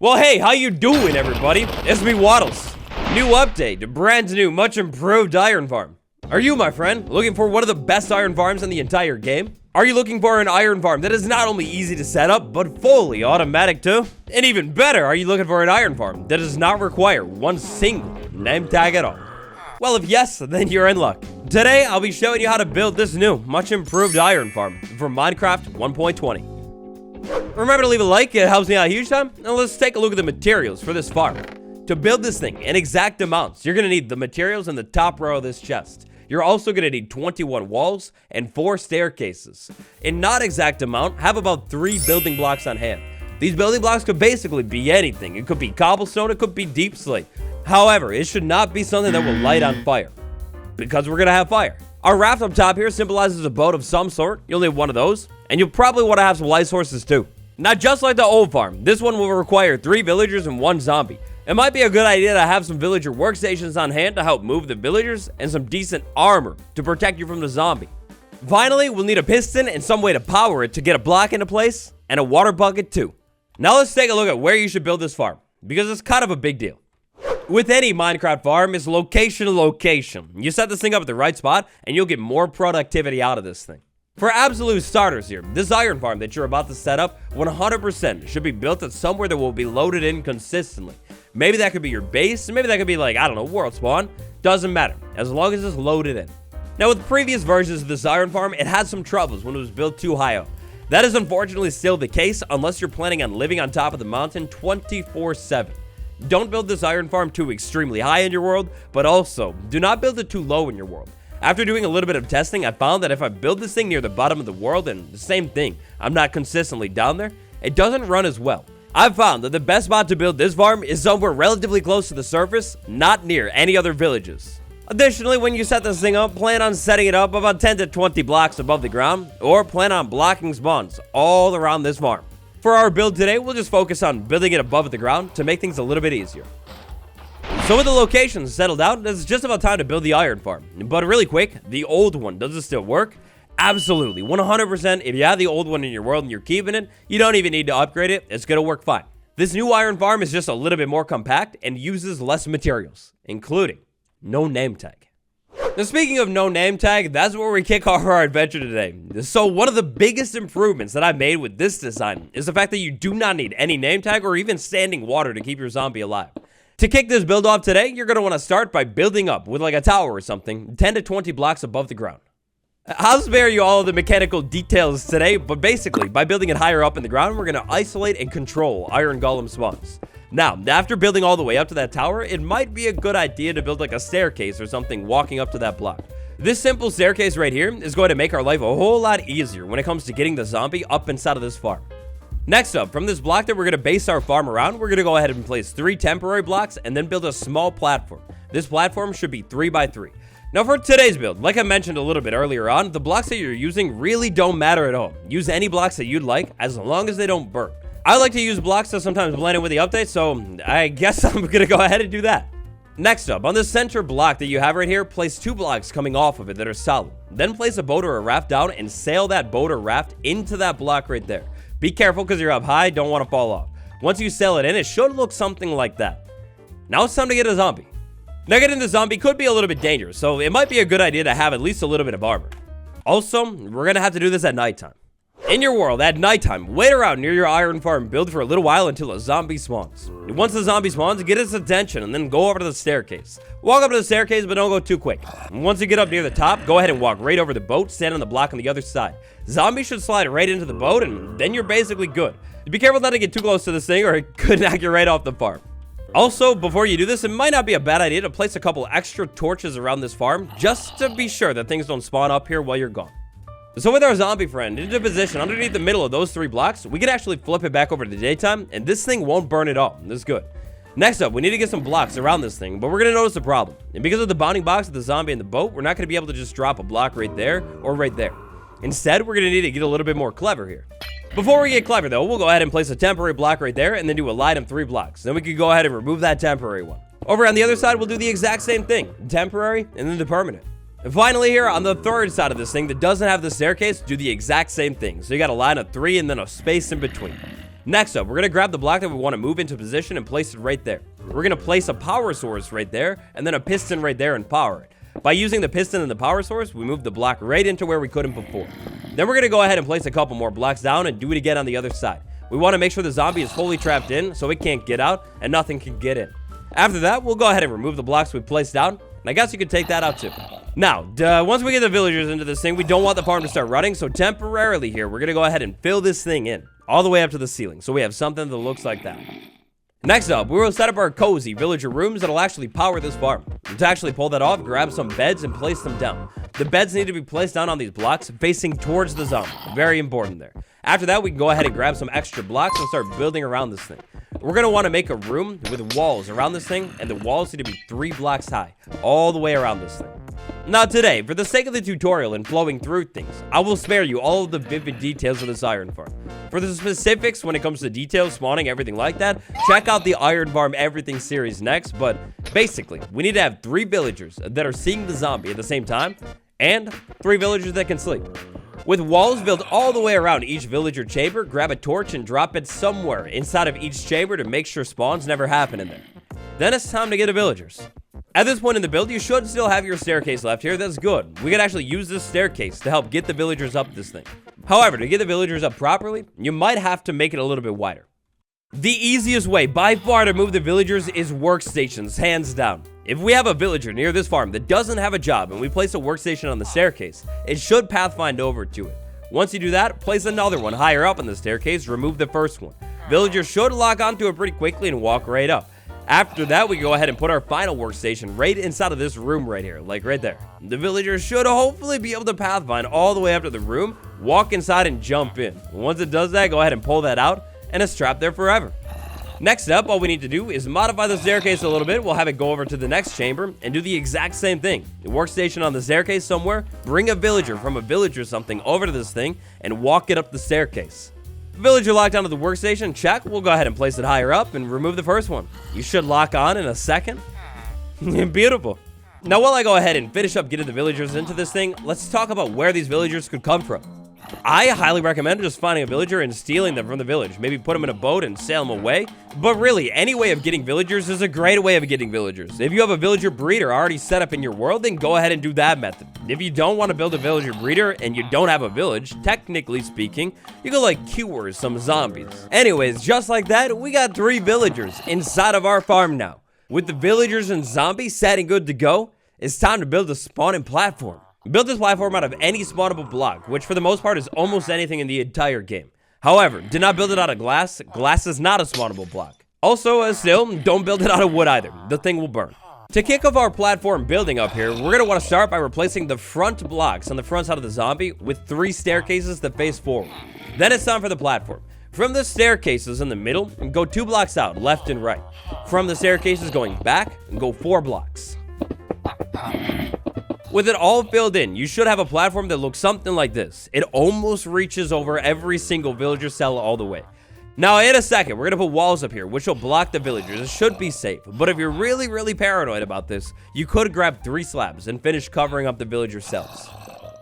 Well, hey, how you doing, everybody? It's me, Wattles. New update, brand new, much improved iron farm. Are you, my friend, looking for one of the best iron farms in the entire game? Are you looking for an iron farm that is not only easy to set up, but fully automatic too? And even better, are you looking for an iron farm that does not require one single name tag at all? Well, if yes, then you're in luck. Today, I'll be showing you how to build this new, much improved iron farm for Minecraft 1.20. Remember to leave a like, it helps me out a huge time. Now let's take a look at the materials for this farm. To build this thing in exact amounts, you're gonna need the materials in the top row of this chest. You're also gonna need 21 walls and 4 staircases. In not exact amount, have about 3 building blocks on hand. These building blocks could basically be anything. It could be cobblestone, it could be deep slate. However, it should not be something that will light on fire, because we're gonna have fire. Our raft up top here symbolizes a boat of some sort. You'll need one of those, and you'll probably want to have some light sources too. Now, just like the old farm, this one will require 3 villagers and 1 zombie. It might be a good idea to have some villager workstations on hand to help move the villagers and some decent armor to protect you from the zombie. Finally, we'll need a piston and some way to power it to get a block into place, and a water bucket too. Now let's take a look at where you should build this farm, because it's kind of a big deal. With any Minecraft farm, it's location to location. You set this thing up at the right spot, and you'll get more productivity out of this thing. For absolute starters here, this iron farm that you're about to set up 100% should be built at somewhere that will be loaded in consistently. Maybe that could be your base, maybe that could be like, I don't know, world spawn. Doesn't matter, as long as it's loaded in. Now, with previous versions of this iron farm, it had some troubles when it was built too high up. That is unfortunately still the case unless you're planning on living on top of the mountain 24/7. Don't build this iron farm too extremely high in your world, but also do not build it too low in your world. After doing a little bit of testing, I found that if I build this thing near the bottom of the world, and the same thing, I'm not consistently down there, it doesn't run as well. I've found that the best spot to build this farm is somewhere relatively close to the surface, not near any other villages. Additionally, when you set this thing up, plan on setting it up about 10 to 20 blocks above the ground, or plan on blocking spawns all around this farm. For our build today, we'll just focus on building it above the ground to make things a little bit easier. So with the locations settled out, it's just about time to build the iron farm. But really quick, the old one, does it still work? Absolutely, 100%. If you have the old one in your world and you're keeping it, you don't even need to upgrade it. It's gonna work fine. This new iron farm is just a little bit more compact and uses less materials, including no name tag. Now, speaking of no name tag, that's where we kick off our adventure today. So one of the biggest improvements that I made with this design is the fact that you do not need any name tag or even standing water to keep your zombie alive. To kick this build off today, you're going to want to start by building up with like a tower or something, 10 to 20 blocks above the ground. I'll spare you all of the mechanical details today, but basically, by building it higher up in the ground, we're going to isolate and control iron golem spawns. Now, after building all the way up to that tower, it might be a good idea to build like a staircase or something walking up to that block. This simple staircase right here is going to make our life a whole lot easier when it comes to getting the zombie up inside of this farm. Next up, from this block that we're going to base our farm around, we're going to go ahead and place 3 temporary blocks and then build a small platform. This platform should be 3 by 3. Now for today's build, like I mentioned a little bit earlier on, the blocks that you're using really don't matter at all. Use any blocks that you'd like as long as they don't burn. I like to use blocks that sometimes blend in with the update, so I guess I'm going to go ahead and do that. Next up, on the center block that you have right here, place 2 blocks coming off of it that are solid. Then place a boat or a raft down and sail that boat or raft into that block right there. Be careful because you're up high, don't want to fall off. Once you sail it in, it should look something like that. Now it's time to get a zombie. Now getting the zombie could be a little bit dangerous, so it might be a good idea to have at least a little bit of armor. Also, we're going to have to do this at nighttime. In your world, at nighttime, wait around near your iron farm, build for a little while until a zombie spawns. Once the zombie spawns, get its attention and then go over to the staircase. Walk up to the staircase, but don't go too quick. Once you get up near the top, go ahead and walk right over the boat, stand on the block on the other side. Zombie should slide right into the boat, and then you're basically good. Be careful not to get too close to this thing, or it could knock you right off the farm. Also, before you do this, it might not be a bad idea to place a couple extra torches around this farm, just to be sure that things don't spawn up here while you're gone. So with our zombie friend into position underneath the middle of those 3 blocks, we can actually flip it back over to daytime, and this thing won't burn at all. This is good. Next up, we need to get some blocks around this thing, but we're going to notice a problem. And because of the bounding box of the zombie and the boat, we're not going to be able to just drop a block right there or right there. Instead, we're going to need to get a little bit more clever here. Before we get clever, though, we'll go ahead and place a temporary block right there and then do a line of 3 blocks. Then we can go ahead and remove that temporary one. Over on the other side, we'll do the exact same thing. Temporary and then the permanent. And finally here, on the third side of this thing that doesn't have the staircase, do the exact same thing. So you got a line of 3 and then a space in between. Next up, we're going to grab the block that we want to move into position and place it right there. We're going to place a power source right there and then a piston right there and power it. By using the piston and the power source, we move the block right into where we couldn't before. Then we're going to go ahead and place a couple more blocks down and do it again on the other side. We want to make sure the zombie is fully trapped in so it can't get out and nothing can get in. After that, we'll go ahead and remove the blocks we placed down. And I guess you could take that out too. Now, once we get the villagers into this thing, we don't want the farm to start running. So temporarily here, we're going to go ahead and fill this thing in all the way up to the ceiling. So we have something that looks like that. Next up, we will set up our cozy villager rooms that'll actually power this farm. And to actually pull that off, grab some beds and place them down. The beds need to be placed down on these blocks facing towards the zombie. Very important there. After that, we can go ahead and grab some extra blocks and start building around this thing. We're going to want to make a room with walls around this thing, and the walls need to be 3 blocks high, all the way around this thing. Now today, for the sake of the tutorial and flowing through things, I will spare you all of the vivid details of this iron farm. For the specifics when it comes to details, spawning, everything like that, check out the Iron Farm Everything series next, but basically, we need to have 3 villagers that are seeing the zombie at the same time, and 3 villagers that can sleep. With walls built all the way around each villager chamber, grab a torch and drop it somewhere inside of each chamber to make sure spawns never happen in there. Then it's time to get the villagers. At this point in the build, you should still have your staircase left here. That's good. We can actually use this staircase to help get the villagers up this thing. However, to get the villagers up properly, you might have to make it a little bit wider. The easiest way by far to move the villagers is workstations, hands down. If we have a villager near this farm that doesn't have a job and we place a workstation on the staircase, it should pathfind over to it. Once you do that, place another one higher up on the staircase, remove the first one. Villagers should lock onto it pretty quickly and walk right up. After that, we go ahead and put our final workstation right inside of this room right here, like right there. The villagers should hopefully be able to pathfind all the way up to the room, walk inside and jump in. Once it does that, go ahead and pull that out, and it's trapped there forever. Next up, all we need to do is modify the staircase a little bit. We'll have it go over to the next chamber and do the exact same thing. The workstation on the staircase somewhere, bring a villager from a village or something over to this thing, and walk it up the staircase. Villager locked onto the workstation, check. We'll go ahead and place it higher up and remove the first one. You should lock on in a second. Beautiful. Now, while I go ahead and finish up getting the villagers into this thing, let's talk about where these villagers could come from. I highly recommend just finding a villager and stealing them from the village. Maybe put them in a boat and sail them away. But really, any way of getting villagers is a great way of getting villagers. If you have a villager breeder already set up in your world, then go ahead and do that method. If you don't want to build a villager breeder and you don't have a village, technically speaking, you can like cure some zombies. Anyways, just like that, we got 3 villagers inside of our farm now. With the villagers and zombies set and good to go, it's time to build a spawning platform. Build this platform out of any spawnable block, which for the most part is almost anything in the entire game. However, do not build it out of glass. Glass is not a spawnable block. Also, still, don't build it out of wood either. The thing will burn. To kick off our platform building up here, we're going to want to start by replacing the front blocks on the front side of the zombie with 3 staircases that face forward. Then it's time for the platform. From the staircases in the middle, go 2 blocks out, left and right. From the staircases going back, go 4 blocks. With it all filled in, you should have a platform that looks something like this. It almost reaches over every single villager cell all the way. Now, in a second, we're going to put walls up here, which will block the villagers. It should be safe. But if you're really paranoid about this, you could grab 3 slabs and finish covering up the villager cells.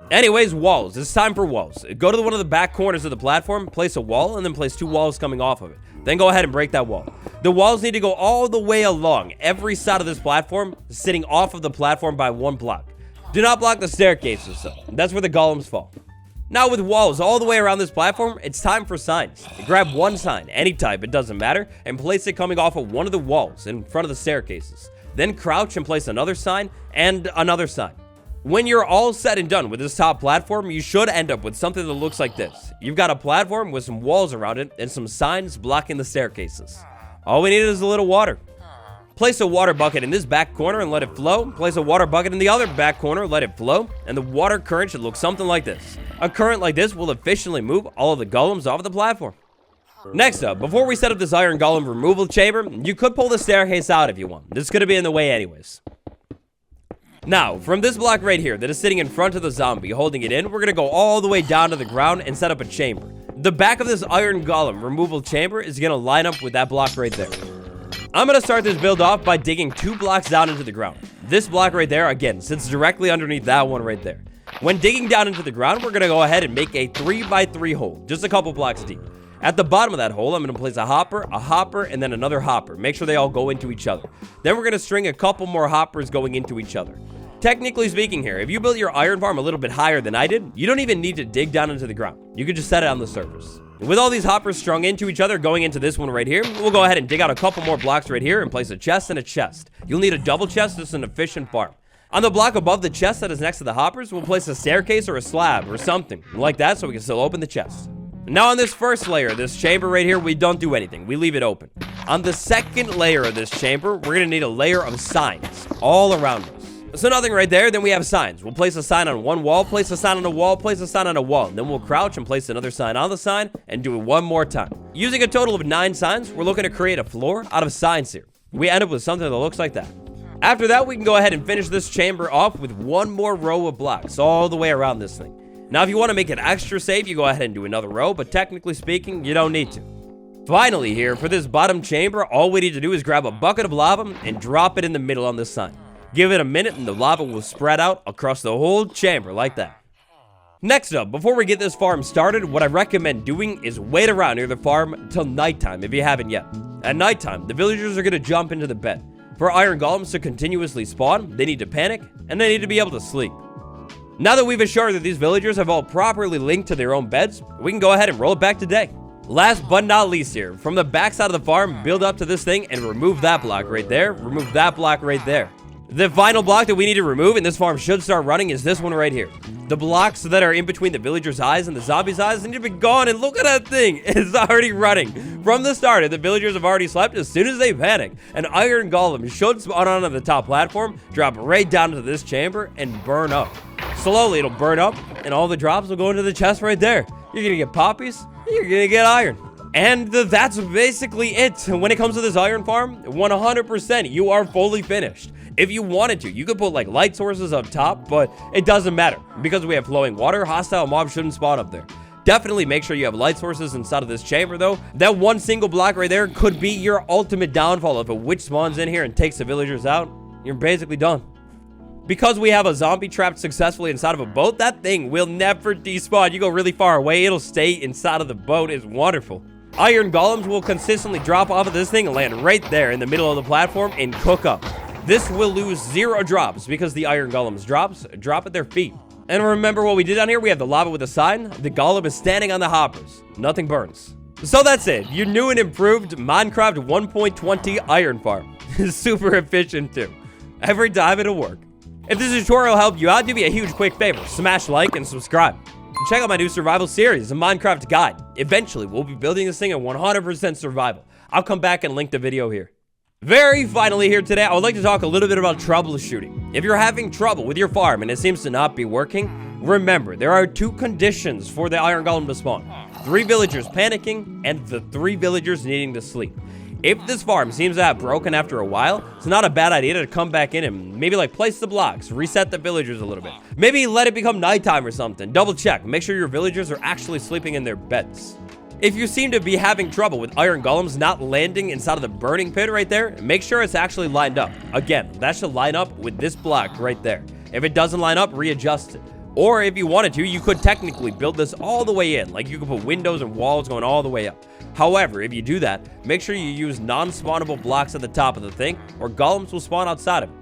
Anyways, walls. It's time for walls. Go to one of the back corners of the platform, place a wall, and then place 2 walls coming off of it. Then go ahead and break that wall. The walls need to go all the way along every side of this platform, sitting off of the platform by 1 block. Do not block the staircases, though. That's where the golems fall. Now, with walls all the way around this platform, it's time for signs. Grab 1 sign, any type, it doesn't matter, and place it coming off of one of the walls in front of the staircases. Then crouch and place another sign and another sign. When you're all said and done with this top platform, you should end up with something that looks like this. You've got a platform with some walls around it and some signs blocking the staircases. All we need is a little water. Place a water bucket in this back corner and let it flow. Place a water bucket in the other back corner, let it flow. And the water current should look something like this. A current like this will efficiently move all of the golems off the platform. Next up, before we set up this iron golem removal chamber, you could pull the staircase out if you want. This is going to be in the way anyways. Now, from this block right here that is sitting in front of the zombie, holding it in, we're going to go all the way down to the ground and set up a chamber. The back of this iron golem removal chamber is going to line up with that block right there. I'm going to start this build off by digging 2 blocks down into the ground. This block right there, again, sits directly underneath that one right there. When digging down into the ground, we're going to go ahead and make a 3x3 hole, just a couple blocks deep. At the bottom of that hole, I'm going to place a hopper, and then another hopper. Make sure they all go into each other. Then we're going to string a couple more hoppers going into each other. Technically speaking here, if you built your iron farm a little bit higher than I did, you don't even need to dig down into the ground. You could just set it on the surface. With all these hoppers strung into each other going into this one right here, we'll go ahead and dig out a couple more blocks right here and place a chest and a chest. You'll need a double chest. This is an efficient farm. On the block above the chest that is next to the hoppers, we'll place a staircase or a slab or something like that so we can still open the chest. Now on this first layer, this chamber right here, we don't do anything. We leave it open. On the second layer of this chamber, we're going to need a layer of signs all around us. So nothing right there, then we have signs. We'll place a sign on one wall, place a sign on a wall, place a sign on a wall. Then we'll crouch and place another sign on the sign and do it one more time. Using a total of 9 signs, we're looking to create a floor out of signs here. We end up with something that looks like that. After that, we can go ahead and finish this chamber off with one more row of blocks all the way around this thing. Now, if you want to make it extra safe, you go ahead and do another row, but technically speaking, you don't need to. Finally here, for this bottom chamber, all we need to do is grab a bucket of lava and drop it in the middle on this sign. Give it a minute and the lava will spread out across the whole chamber like that. Next up, before we get this farm started, what I recommend doing is wait around near the farm till nighttime if you haven't yet. At nighttime, the villagers are going to jump into the bed. For iron golems to continuously spawn, they need to panic and they need to be able to sleep. Now that we've assured that these villagers have all properly linked to their own beds, we can go ahead and roll it back to day. Last but not least here, from the backside of the farm, build up to this thing and remove that block right there, remove that block right there. The final block that we need to remove and this farm should start running is this one right here. The blocks that are in between the villagers' eyes and the zombies' eyes need to be gone, and look at that thing. It's already running. From the start, the villagers have already slept. As soon as they panic, an iron golem should spawn onto the top platform, drop right down into this chamber, and burn up. Slowly, it'll burn up, and all the drops will go into the chest right there. You're gonna get poppies, you're gonna get iron. And that's basically it. When it comes to this iron farm, 100%, you are fully finished. If you wanted to, you could put like light sources up top, but it doesn't matter. Because we have flowing water, hostile mobs shouldn't spawn up there. Definitely make sure you have light sources inside of this chamber though. That one single block right there could be your ultimate downfall. If a witch spawns in here and takes the villagers out, you're basically done. Because we have a zombie trapped successfully inside of a boat, that thing will never despawn. You go really far away, it'll stay inside of the boat. It's wonderful. Iron golems will consistently drop off of this thing and land right there in the middle of the platform and cook up. This will lose 0 drops because the iron golems drop at their feet. And remember what we did down here? We have the lava with a sign. The golem is standing on the hoppers. Nothing burns. So that's it. Your new and improved Minecraft 1.20 iron farm. Super efficient too. Every time it'll work. If this tutorial helped you out, do me a huge quick favor. Smash like and subscribe. And check out my new survival series, a Minecraft guide. Eventually, we'll be building this thing in 100% survival. I'll come back and link the video here. Very finally here today, I would like to talk a little bit about troubleshooting. If you're having trouble with your farm and it seems to not be working, remember, there are 2 conditions for the iron golem to spawn. 3 villagers panicking and the 3 villagers needing to sleep. If this farm seems to have broken after a while, it's not a bad idea to come back in and maybe like place the blocks, reset the villagers a little bit. Maybe let it become nighttime or something. Double check, make sure your villagers are actually sleeping in their beds. If you seem to be having trouble with iron golems not landing inside of the burning pit right there, make sure it's actually lined up. Again, that should line up with this block right there. If it doesn't line up, readjust it. Or if you wanted to, you could technically build this all the way in. Like you could put windows and walls going all the way up. However, if you do that, make sure you use non-spawnable blocks at the top of the thing, or golems will spawn outside of it.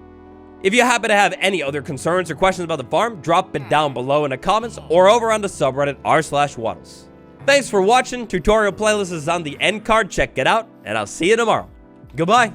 If you happen to have any other concerns or questions about the farm, drop it down below in the comments or over on the subreddit r/wattles. Thanks for watching. Tutorial playlist is on the end card. Check it out, and I'll see you tomorrow. Goodbye.